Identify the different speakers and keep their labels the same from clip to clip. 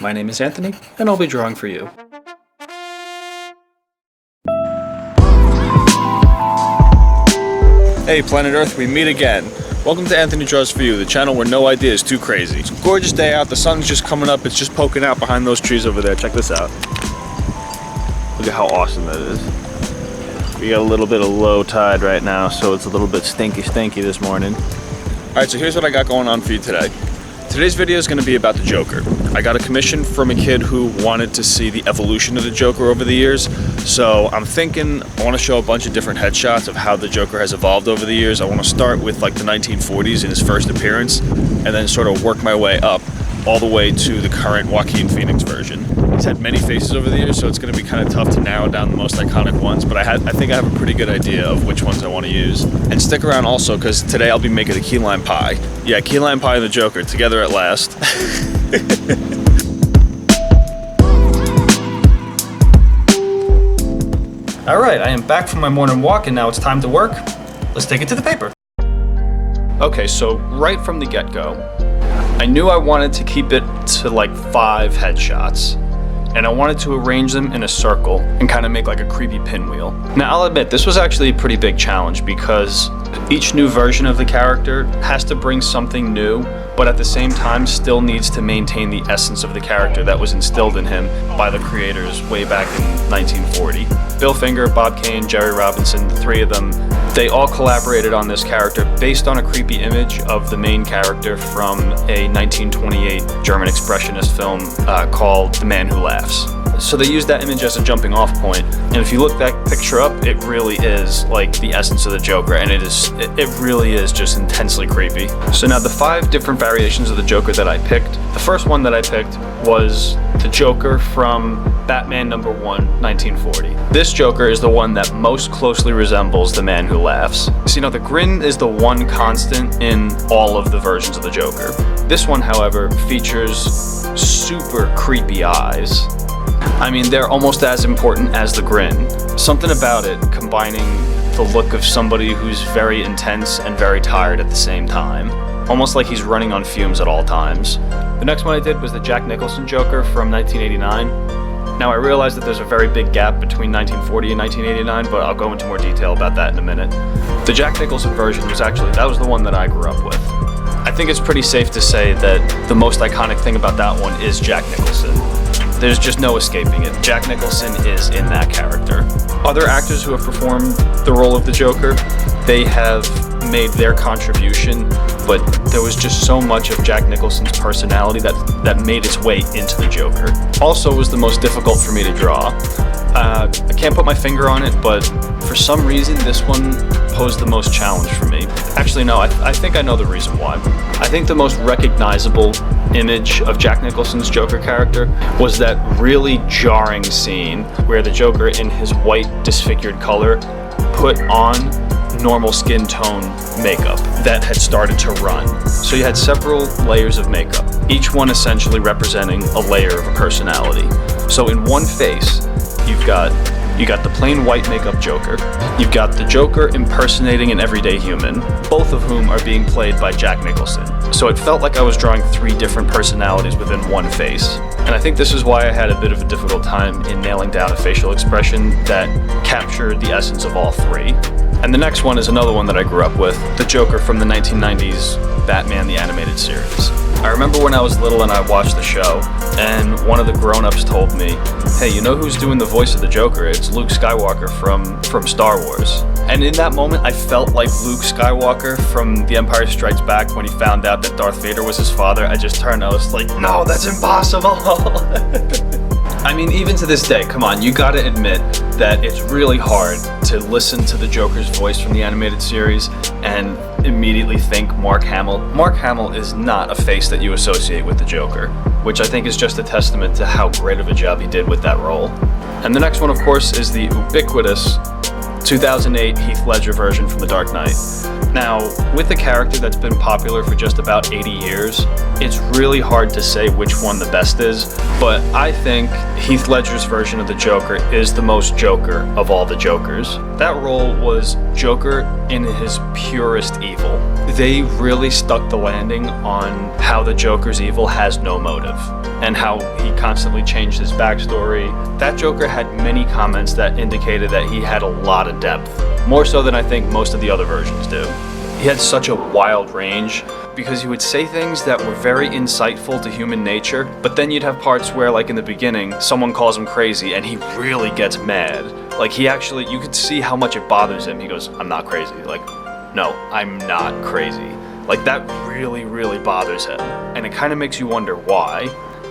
Speaker 1: My name is Anthony, and I'll be drawing for you.
Speaker 2: Hey Planet Earth, we meet again. Welcome to Anthony Draws For You, the channel where no idea is too crazy. It's a gorgeous day out, the sun's just coming up, it's just poking out behind those trees over there. Check this out. Look at how awesome that is. We got a little bit of low tide right now, so it's a little bit stinky this morning. Alright, so here's what I got going on for you today. Today's video is going to be about the Joker. I got a commission from a kid who wanted to see the evolution of the Joker over the years. So I'm thinking I want to show a bunch of different headshots of how the Joker has evolved over the years. I want to start with like the 1940s in his first appearance and then sort of work my way up all the way to the current Joaquin Phoenix version. He's had many faces over the years, so it's going to be kind of tough to narrow down the most iconic ones, but I think I have a pretty good idea of which ones I want to use. And stick around also, because today I'll be making a key lime pie. Yeah, key lime pie and the Joker, together at last.
Speaker 1: Alright, I am back from my morning walk and now it's time to work. Let's take it to the paper. Okay, so right from the get-go, I knew I wanted to keep it to like 5 headshots, and I wanted to arrange them in a circle and kind of make like a creepy pinwheel. Now I'll admit, this was actually a pretty big challenge because each new version of the character has to bring something new, but at the same time still needs to maintain the essence of the character that was instilled in him by the creators way back in 1940. Bill Finger, Bob Kane, Jerry Robinson, the 3 of them, they all collaborated on this character based on a creepy image of the main character from a 1928 German expressionist film called The Man Who Laughs. So they used that image as a jumping off point, and if you look that picture up, it really is like the essence of the Joker, and it really is just intensely creepy. So now the 5 different variations of the Joker that I picked, the first one that I picked was the Joker from Batman #1, 1940. This Joker is the one that most closely resembles the Man Who Laughs. So, you know, the grin is the one constant in all of the versions of the Joker. This one, however, features super creepy eyes. I mean, they're almost as important as the grin. Something about it combining the look of somebody who's very intense and very tired at the same time. Almost like he's running on fumes at all times. The next one I did was the Jack Nicholson Joker from 1989. Now I realize that there's a very big gap between 1940 and 1989, but I'll go into more detail about that in a minute. The Jack Nicholson version was that was the one that I grew up with. I think it's pretty safe to say that the most iconic thing about that one is Jack Nicholson. There's just no escaping it. Jack Nicholson is in that character. Other actors who have performed the role of the Joker, they have made their contribution, but there was just so much of Jack Nicholson's personality that made its way into the Joker. Also was the most difficult for me to draw. I can't put my finger on it, but for some reason this one posed the most challenge for me. Actually no, I think I know the reason why. I think the most recognizable image of Jack Nicholson's Joker character was that really jarring scene where the Joker in his white disfigured color put on normal skin tone makeup that had started to run. So you had several layers of makeup, each one essentially representing a layer of a personality. So in one face, you got the plain white makeup Joker, you've got the Joker impersonating an everyday human, both of whom are being played by Jack Nicholson. So it felt like I was drawing 3 different personalities within one face. And I think this is why I had a bit of a difficult time in nailing down a facial expression that captured the essence of all 3. And the next one is another one that I grew up with, the Joker from the 1990s Batman the Animated Series. I remember when I was little and I watched the show, and one of the grown-ups told me, hey, you know who's doing the voice of the Joker? It's Luke Skywalker from Star Wars. And in that moment, I felt like Luke Skywalker from The Empire Strikes Back when he found out that Darth Vader was his father. I just turned, I was like, no, that's impossible! I mean, even to this day, come on, you gotta admit that it's really hard to listen to the Joker's voice from the animated series and immediately think Mark Hamill. Mark Hamill is not a face that you associate with the Joker, which I think is just a testament to how great of a job he did with that role. And the next one, of course, is the ubiquitous 2008 Heath Ledger version from The Dark Knight. Now, with a character that's been popular for just about 80 years, it's really hard to say which one the best is, but I think Heath Ledger's version of the Joker is the most Joker of all the Jokers. That role was Joker in his purest evil. they really stuck the landing on how the Joker's evil has no motive and how he constantly changed his backstory. That Joker had many comments that indicated that he had a lot of depth, more so than I think most of the other versions do. He had such a wild range because he would say things that were very insightful to human nature, but then you'd have parts where, like in the beginning, someone calls him crazy and he really gets mad. Like he actually, you could see how much it bothers him. He goes, "I'm not crazy." Like, no, I'm not crazy. Like that really, really bothers him. And it kind of makes you wonder why.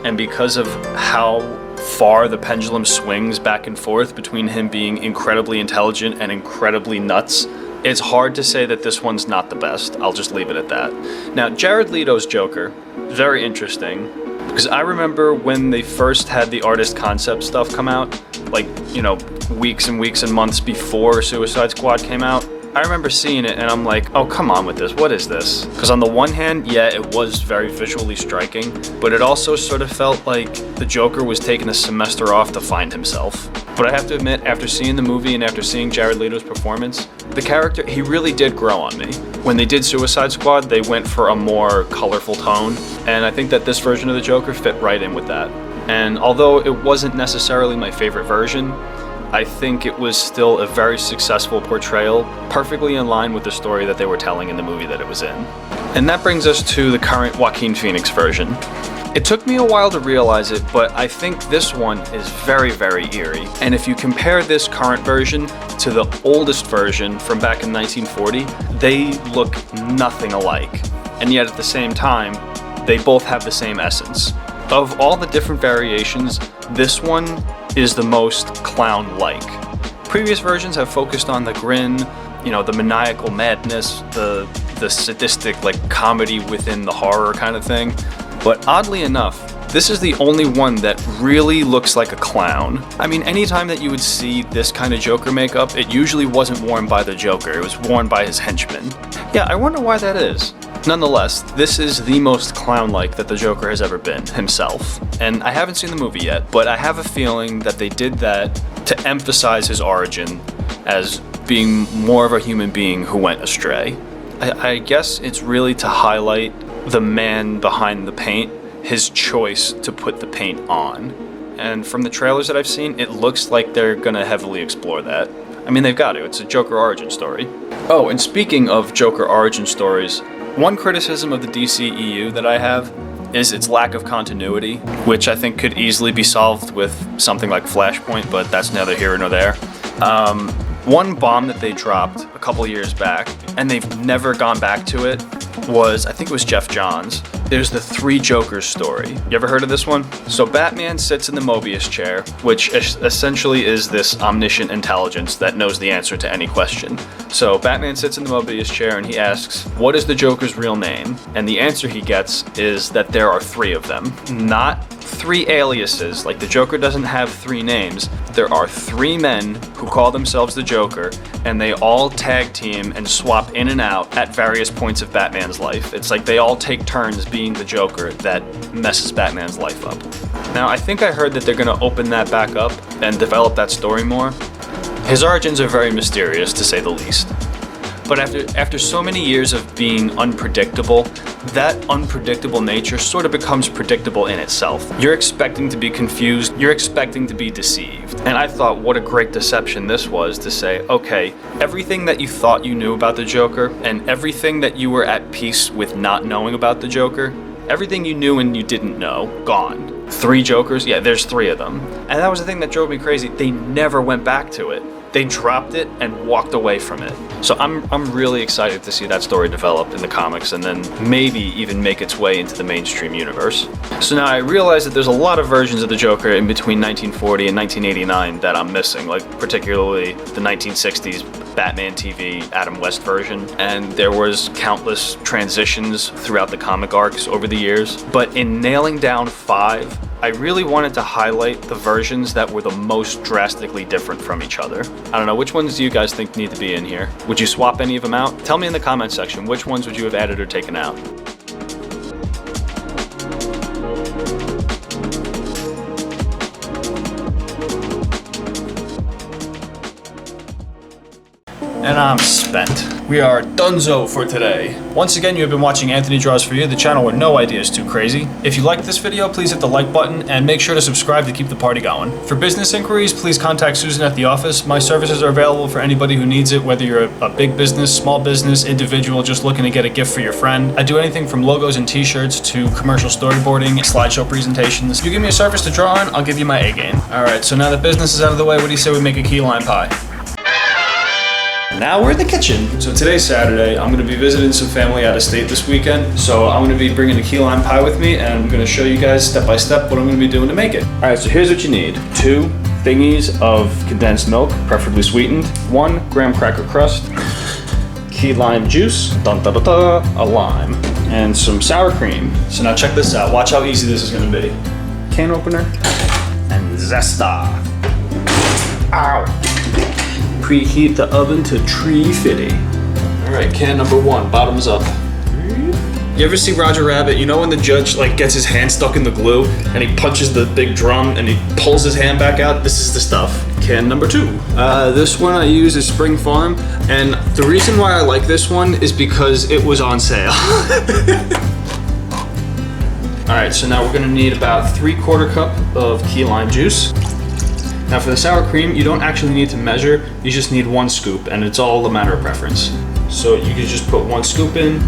Speaker 1: And because of how far the pendulum swings back and forth between him being incredibly intelligent and incredibly nuts, it's hard to say that this one's not the best. I'll just leave it at that. Now, Jared Leto's Joker, very interesting, because I remember when they first had the artist concept stuff come out, like, you know, weeks and weeks and months before Suicide Squad came out. I remember seeing it and I'm like, oh, come on with this. What is this? Because on the one hand, yeah, it was very visually striking, but it also sort of felt like the Joker was taking a semester off to find himself. But I have to admit, after seeing the movie and after seeing Jared Leto's performance, the character, he really did grow on me. When they did Suicide Squad, they went for a more colorful tone, and I think that this version of the Joker fit right in with that. And although it wasn't necessarily my favorite version, I think it was still a very successful portrayal, perfectly in line with the story that they were telling in the movie that it was in. And that brings us to the current Joaquin Phoenix version. It took me a while to realize it, but I think this one is very, very eerie. And if you compare this current version to the oldest version from back in 1940, they look nothing alike. And yet at the same time, they both have the same essence. Of all the different variations, this one is the most clown-like. Previous versions have focused on the grin, you know, the maniacal madness, the sadistic, like, comedy within the horror kind of thing. But oddly enough, this is the only one that really looks like a clown. I mean, anytime that you would see this kind of Joker makeup, it usually wasn't worn by the Joker, it was worn by his henchmen. Yeah, I wonder why that is. Nonetheless, this is the most clown-like that the Joker has ever been, himself. And I haven't seen the movie yet, but I have a feeling that they did that to emphasize his origin as being more of a human being who went astray. I guess it's really to highlight the man behind the paint, his choice to put the paint on. And from the trailers that I've seen, it looks like they're gonna heavily explore that. I mean, they've got to. It's a Joker origin story. Oh, and speaking of Joker origin stories, one criticism of the DCEU that I have is its lack of continuity, which I think could easily be solved with something like Flashpoint, but that's neither here nor there. One bomb that they dropped a couple years back, and they've never gone back to it, was, I think it was Jeff Johns. There's the Three Jokers story. You ever heard of this one? So Batman sits in the Mobius chair, which essentially is this omniscient intelligence that knows the answer to any question. So Batman sits in the Mobius chair and he asks, what is the Joker's real name? And the answer he gets is that there are three of them. Not three aliases, like the Joker doesn't have three names. There are three men who call themselves the Joker, and they all tag team and swap in and out at various points of Batman's life. It's like they all take turns being the Joker that messes Batman's life up. Now, I think I heard that they're going to open that back up and develop that story more. His origins are very mysterious, to say the least. But after so many years of being unpredictable, that unpredictable nature sort of becomes predictable in itself. You're expecting to be confused, you're expecting to be deceived. And I thought what a great deception this was to say, okay, everything that you thought you knew about the Joker and everything that you were at peace with not knowing about the Joker, everything you knew and you didn't know, gone. Three Jokers? Yeah, there's three of them. And that was the thing that drove me crazy. They never went back to it. They dropped it and walked away from it. So I'm really excited to see that story develop in the comics and then maybe even make its way into the mainstream universe. So now I realize that there's a lot of versions of the Joker in between 1940 and 1989 that I'm missing, like particularly the 1960s Batman TV Adam West version. And there was countless transitions throughout the comic arcs over the years. But in nailing down 5, I really wanted to highlight the versions that were the most drastically different from each other. I don't know, which ones do you guys think need to be in here? Would you swap any of them out? Tell me in the comment section, which ones would you have added or taken out? And I'm spent. We are donezo for today. Once again, you have been watching Anthony Draws For You, the channel where no idea is too crazy. If you liked this video, please hit the like button and make sure to subscribe to keep the party going. For business inquiries, please contact Susan at the office. My services are available for anybody who needs it, whether you're a big business, small business, individual, just looking to get a gift for your friend. I do anything from logos and t-shirts to commercial storyboarding, slideshow presentations. You give me a service to draw on, I'll give you my A game. All right, so now that business is out of the way, what do you say we make a key lime pie? Now we're in the kitchen. So today's Saturday. I'm gonna be visiting some family out of state this weekend. So I'm gonna be bringing a key lime pie with me, and I'm gonna show you guys step by step what I'm gonna be doing to make it. All right, so here's what you need. 2 thingies of condensed milk, preferably sweetened, 1 graham cracker crust, key lime juice, a lime, and some sour cream. So now check this out. Watch how easy this is gonna be. Can opener and zesta. Ow. Preheat the oven to 350. All right, can number 1, bottoms up. You ever see Roger Rabbit? You know when the judge like gets his hand stuck in the glue and he punches the big drum and he pulls his hand back out? This is the stuff. Can number 2. This one I use is Spring Farm, and the reason why I like this one is because it was on sale. All right, so now we're gonna need about 3/4 cup of key lime juice. Now for the sour cream, you don't actually need to measure, you just need 1 scoop, and it's all a matter of preference. So you can just put 1 scoop in,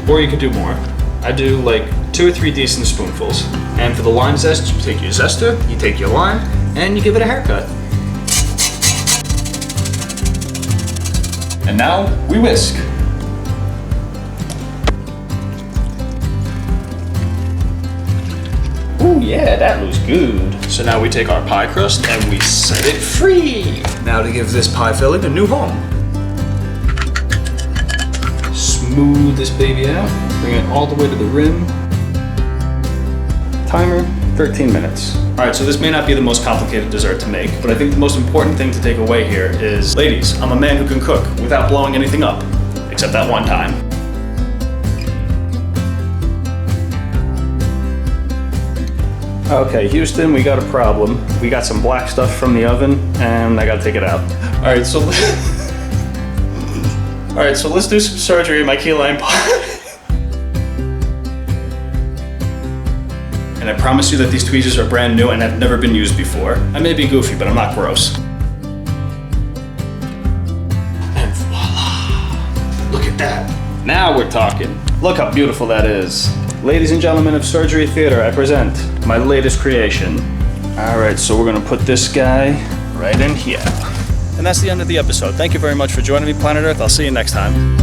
Speaker 1: or you could do more. I do like 2 or 3 decent spoonfuls. And for the lime zest, you take your zester, you take your lime, and you give it a haircut. And now we whisk. Ooh, yeah, that looks good. So now we take our pie crust and we set it free. Now to give this pie filling a new home. Smooth this baby out, bring it all the way to the rim. Timer, 13 minutes. All right, so this may not be the most complicated dessert to make, but I think the most important thing to take away here is, ladies, I'm a man who can cook without blowing anything up, except that one time. Okay, Houston, we got a problem. We got some black stuff from the oven, and I gotta take it out. All right, so let's do some surgery in my key lime pie. And I promise you that these tweezers are brand new and have never been used before. I may be goofy, but I'm not gross. And voila! Look at that. Now we're talking. Look how beautiful that is. Ladies and gentlemen of Surgery Theater, I present my latest creation. All right, so we're gonna put this guy right in here. And that's the end of the episode. Thank you very much for joining me, Planet Earth. I'll see you next time.